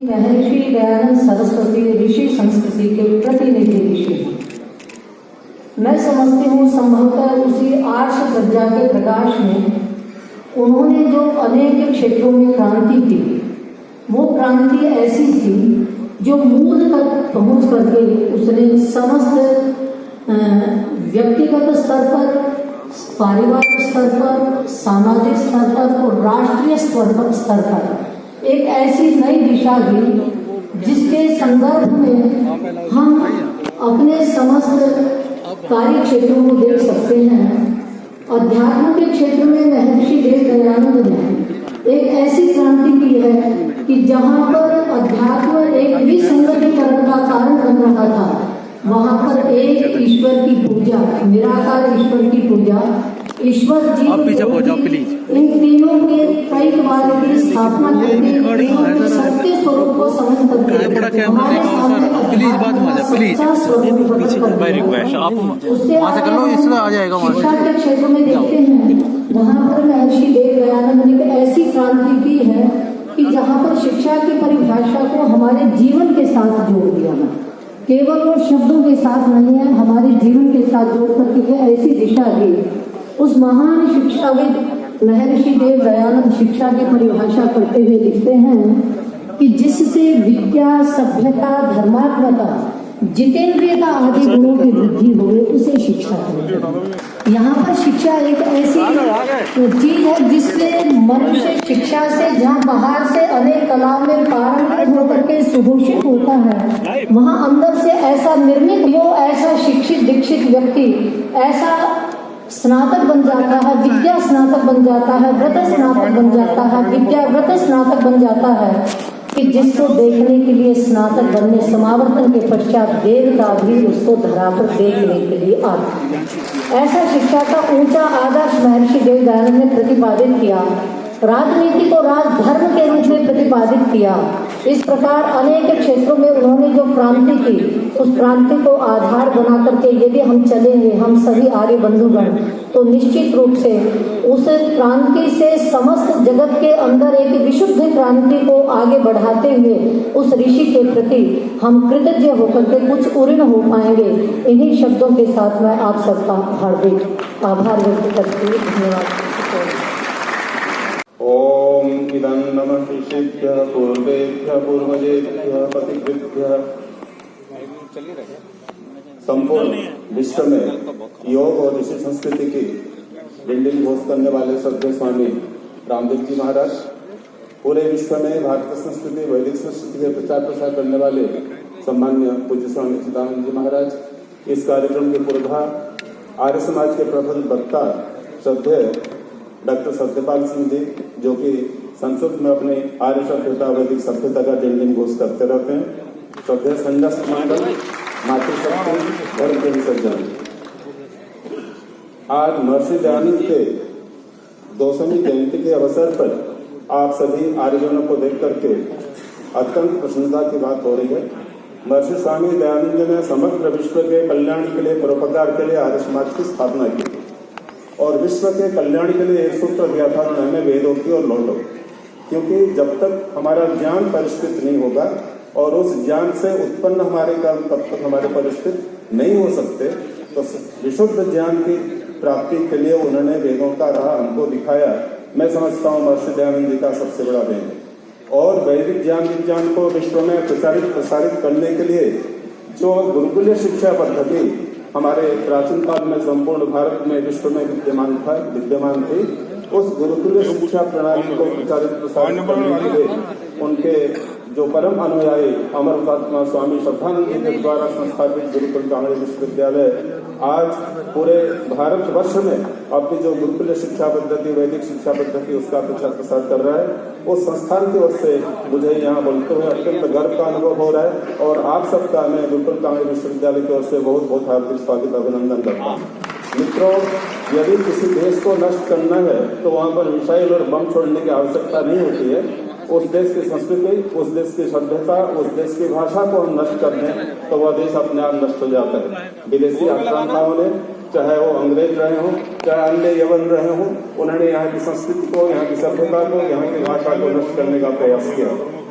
महर्षि दयानंद सरस्वती ऋषि संस्कृति के प्रतिनिधि ऋषि हैं। मैं समझती हूँ संभवतः उसी आर्ष प्रज्ञा के प्रकाश में उन्होंने जो अनेक क्षेत्रों में क्रांति की, वो क्रांति ऐसी थी जो मूल तक पहुँच करके उसने समस्त व्यक्तिगत स्तर पर, पारिवारिक स्तर पर, सामाजिक स्तर पर और राष्ट्रीय स्तर पर एक ऐसी नई दिशा दी जिसके संदर्भ में हम अपने समस्त कार्य क्षेत्रों को देख सकते हैं। अध्यात्म के क्षेत्र में महर्षि देव दयानंद ने एक ऐसी क्रांति की है कि जहाँ पर अध्यात्म एक विसंगतिकरण का कारण बन रहा था, वहाँ पर एक ईश्वर की पूजा, निराकार ईश्वर की पूजा, ईश्वर जी इन तीनों के त्रैकवाद की स्थापना करके सत्य स्वरूप को समझ करके हमारे सामने शिक्षा के क्षेत्र में देखते हैं, वहाँ पर महर्षि देव दयानंद ने ऐसी क्रांति की है कि जहाँ पर शिक्षा की परिभाषा को हमारे जीवन के साथ जोड़ दिया है। केवल वो शब्दों के साथ नहीं है, हमारे जीवन के साथ जोड़ करके ऐसी दिशा दी। उस महान शिक्षाविद महर्षि देव दयानंद शिक्षा की परिभाषा करते हुए लिखते हैं कि जिससे विद्या, सभ्यता, धर्मात्मता, जितेंद्रियता आदि गुणों की वृद्धि हुए उसे शिक्षा कहते हैं। यहाँ पर शिक्षा एक ऐसी चीज है जिससे मनुष्य शिक्षा से, जहाँ बाहर से अनेक कलाओं में पारंगत होकर के सुभूषित होता है, वहाँ अंदर से ऐसा निर्मित, वो ऐसा शिक्षित दीक्षित व्यक्ति ऐसा स्नातक बन जाता है, विद्या स्नातक बन जाता है, व्रत स्नातक बन जाता है, विद्या व्रत स्नातक बन जाता है कि जिसको देखने के लिए स्नातक बनने समावर्तन के पश्चात देवता भी उसको धरा पर देखने के लिए आते हैं। ऐसा शिक्षा का ऊंचा आदर्श महर्षि देव दयानंद ने प्रतिपादित किया, राजनीति को राजधर्म के रूप में प्रतिपादित किया। इस प्रकार अनेक क्षेत्रों में उन्होंने जो क्रांति की, उस क्रांति को आधार बना करके यदि हम चलेंगे, हम सभी आर्य बंधुगण, तो निश्चित रूप से उस क्रांति से समस्त जगत के अंदर एक विशुद्ध क्रांति को आगे बढ़ाते हुए उस ऋषि के प्रति हम कृतज्ञ होकर के कुछ उऋण हो पाएंगे। इन्हीं शब्दों के साथ मैं आप सबका हार्दिक आभार व्यक्त करती हूँ। धन्यवाद। ओम इदं नमः ऋषिभ्यः पूर्वेभ्यः पूर्वजेभ्यः पतिभ्यः। संपूर्ण विश्व में योग और ऋषि संस्कृति की बिल्डिंग होस्ट करने वाले श्रद्धेय स्वामी रामदेव जी महाराज, पूरे विश्व में भारतीय संस्कृति, वैदिक संस्कृति के प्रचार प्रसार करने वाले सम्मान्य पूज्य स्वामी चिदानंद जी महाराज, इस कार्यक्रम के पुरोधा आर्य समाज के प्रबल वक्ता श्रद्धेय डॉक्टर सत्यपाल सिंह जी, जो कि संसद में अपने आर्य सभ्यता, वैदिक सभ्यता का डिंडिंग घोष करते रहते हैं, श्रद्धेय संजय मंडल, मातृशक्ति और प्रेम सज्जन। आज महर्षि दयानंद के 200वीं जयंती के अवसर पर आप सभी आर्यजनों को देख करके अत्यंत प्रसन्नता की बात हो रही है। महर्षि स्वामी दयानंद ने समग्र विश्व के कल्याण के लिए, परोपकार के लिए आर्य समाज की स्थापना की और विश्व के कल्याण के लिए एक सूत्र दिया था, हमें वेदोक्ति और लौटो, क्योंकि जब तक हमारा ज्ञान परिष्कृत नहीं होगा और उस ज्ञान से उत्पन्न हमारे कर्म तब तक हमारे परिष्कृत नहीं हो सकते, तो विशुद्ध ज्ञान की प्राप्ति के लिए उन्होंने वेदों का राह हमको दिखाया। मैं समझता हूँ महर्षि दयानंद जी का सबसे बड़ा देन है। और वैदिक ज्ञान विज्ञान को विश्व में प्रसारित करने के लिए जो गुरुकुलीय शिक्षा पद्धति हमारे प्राचीन काल में संपूर्ण भारत में, विश्व में विद्यमान थी, उस गुरुकुलीय शिक्षा प्रणाली को प्रसारित करने के लिए उनके जो परम अनुयायी अमरतात्मा स्वामी श्रद्धानंद जी के द्वारा संस्थापित गुरुकुल कांगड़ी विश्वविद्यालय आज पूरे भारत वर्ष में अपनी जो गुरुकुल शिक्षा पद्धति, वैदिक शिक्षा पद्धति, उसका प्रचार प्रसार कर रहा है। उस संस्थान की ओर से मुझे यहाँ बोलते हुए अत्यंत गर्व का अनुभव हो रहा है और आप सबका मैं गुरुकुल कांगड़ी विश्वविद्यालय की ओर से बहुत बहुत हार्दिक स्वागत, अभिनंदन करता हूँ। मित्रों, यदि किसी देश को नष्ट करना है तो वहाँ पर मिसाइल और बम छोड़ने की आवश्यकता नहीं होती है। उस देश की संस्कृति, उस देश की सभ्यता, उस देश की भाषा को हम नष्ट कर दें तो वह देश अपने आप नष्ट हो जाता है। विदेशी आक्रांताओं ने, चाहे वो अंग्रेज रहे हों, चाहे अन्य यवन रहे हों, उन्होंने यहाँ की संस्कृति को, यहाँ की सभ्यता को, यहाँ की भाषा को नष्ट करने का प्रयास किया।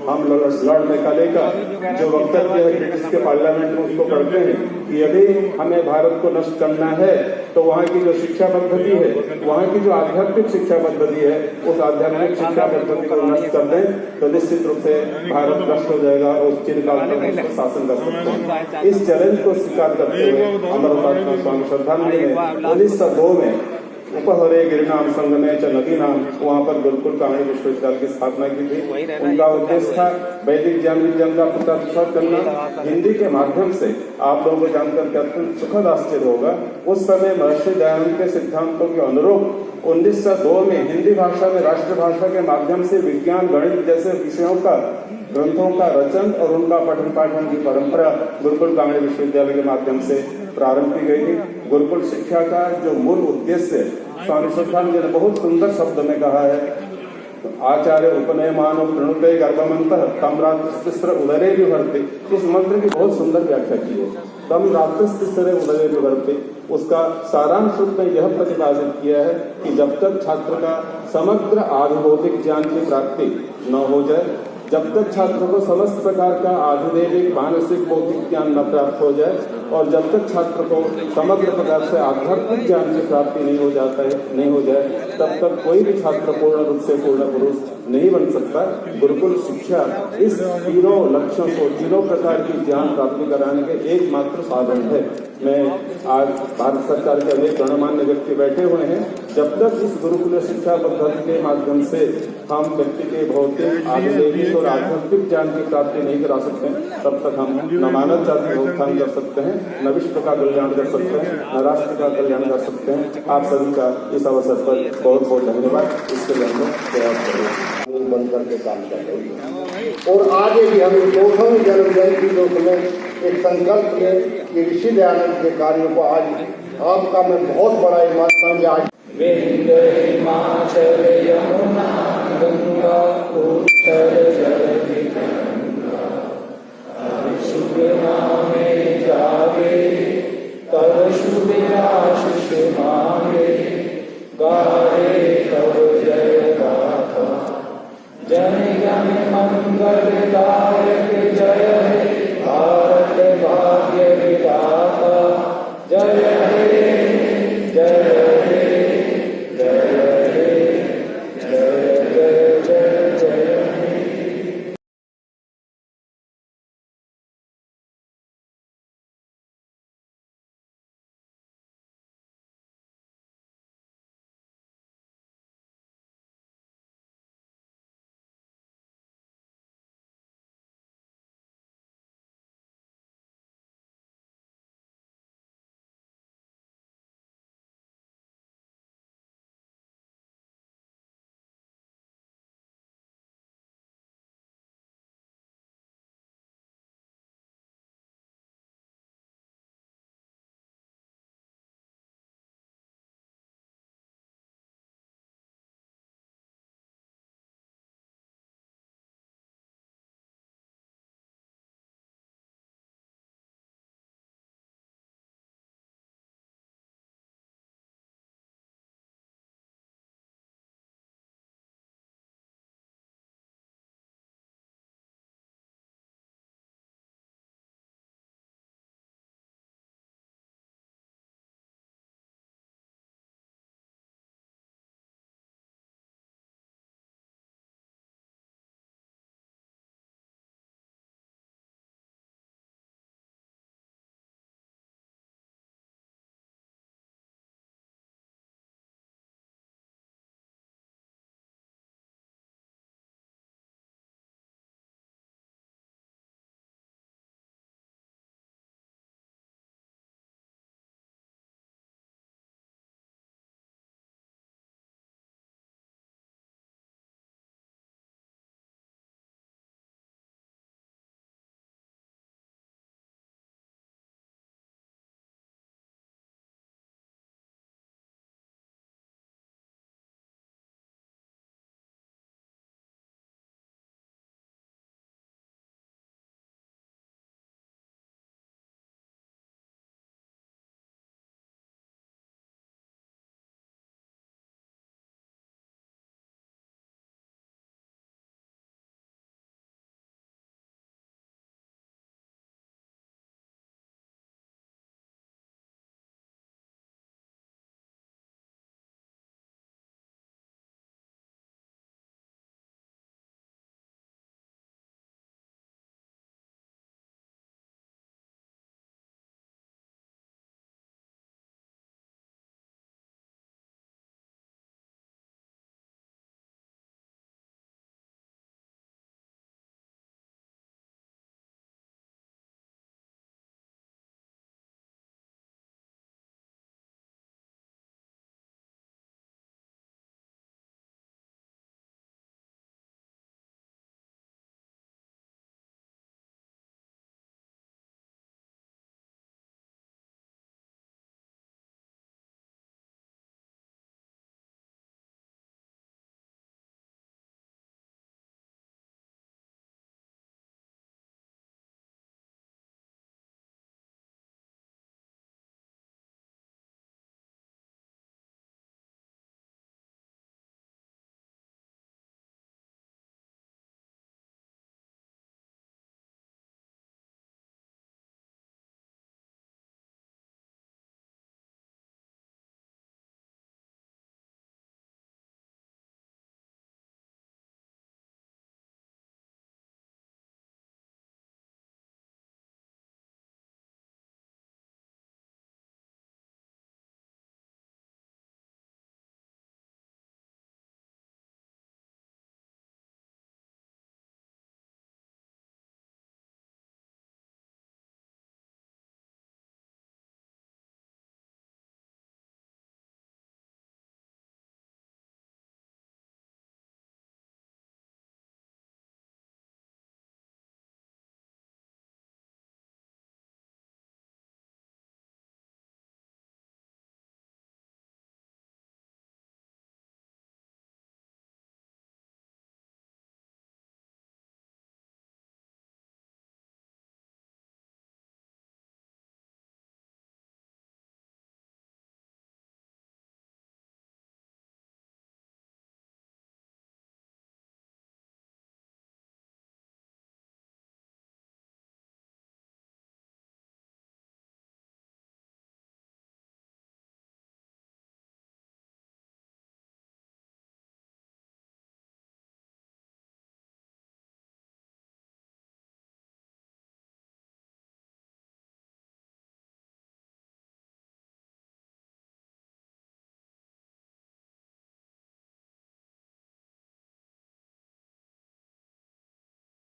हम लॉर्ड मैकाले का जो वक्तव्य है ब्रिटिश के पार्लियामेंट में उसको पढ़ते हैं कि यदि हमें भारत को नष्ट करना है तो वहाँ की जो शिक्षा पद्धति है, वहाँ की जो आध्यात्मिक शिक्षा पद्धति है, उस आध्यात्मिक शिक्षा पद्धति को नष्ट कर दें तो निश्चित रूप से भारत नष्ट हो जाएगा और उस चिरकाल तक उसको शासन कर सकते हैं। इस चैलेंज को स्वीकार करते हुए अमरनाथ स्वामी श्रद्धांजलि ने 1902 में उपहरे गिरिनाम संगमे च नदी नाम वहाँ पर गुरुकुल कांगड़ी विश्वविद्यालय की स्थापना की थी। उनका उद्देश्य था वैदिक ज्ञान विज्ञान का प्रचार प्रसार करना। हिंदी के माध्यम से आप लोगों को जानकर के अत्यंत सुखद आश्चर्य होगा, उस समय महर्षि दयानंद के सिद्धांतों के अनुरूप 1902 में हिंदी भाषा में राष्ट्रभाषा के माध्यम से विज्ञान गणित जैसे विषयों का ग्रंथों का रचन और उनका पठन पाठन की परंपरा गुरुकुल कांगड़ी विश्वविद्यालय के माध्यम से प्रारंभ की गई थी। गुरुकुल शिक्षा का जो मूल उद्देश्य स्वामी श्रद्धांजलि ने बहुत सुंदर शब्द में कहा है, आचार्य उपनयमानो प्रणुते गर्भमंतः तम रात्रिस्त्र उदरे विभर्ते। इस मंत्र की बहुत सुंदर व्याख्या की है, तम रात्रिस्त्र उदरे विभर्ते। उसका सारांश रूप में यह प्रतिपादित किया है कि जब तक छात्र का समग्र आधिभौतिक ज्ञान की प्राप्ति न हो जाए, जब तक छात्र को समस्त प्रकार का आधिदैविक मानसिक बौद्धिक ज्ञान न प्राप्त हो जाए और जब तक छात्र को समग्र प्रकार से आध्यात्मिक ज्ञान की प्राप्ति नहीं हो जाए तब तक कोई भी छात्र पूर्ण रूप से पूर्ण पुरुष नहीं बन सकता। गुरुकुल शिक्षा इस तीनों लक्ष्यों को, तीनों प्रकार की ज्ञान प्राप्ति कराने के एकमात्र साधन है। मैं आज भारत सरकार के अनेक गणमान्य व्यक्ति बैठे हुए हैं, जब तक इस गुरुकुल शिक्षा पद्धति के माध्यम से हम व्यक्ति के भौतिक आध्यात्मिक और आध्यात्मिक ज्ञान की प्राप्ति नहीं करा सकते, तब तक हम न मानव जाति का उत्थान कर सकते हैं, न विश्व का कल्याण कर सकते हैं, न राष्ट्र का कल्याण कर सकते हैं। आप सभी का इस अवसर पर बहुत बहुत धन्यवाद। इसके लिए हम लोग प्रयास करेंगे बन करके काम कर रही है और आगे भी हम 200वीं जन्म जयंती के उसमें एक संकल्प लें कि ऋषि दयानंद के कार्यों को आज आपका मैं बहुत बड़ा मानता हूँ। आज हिमाचल यमुना गंगा उच्चल जल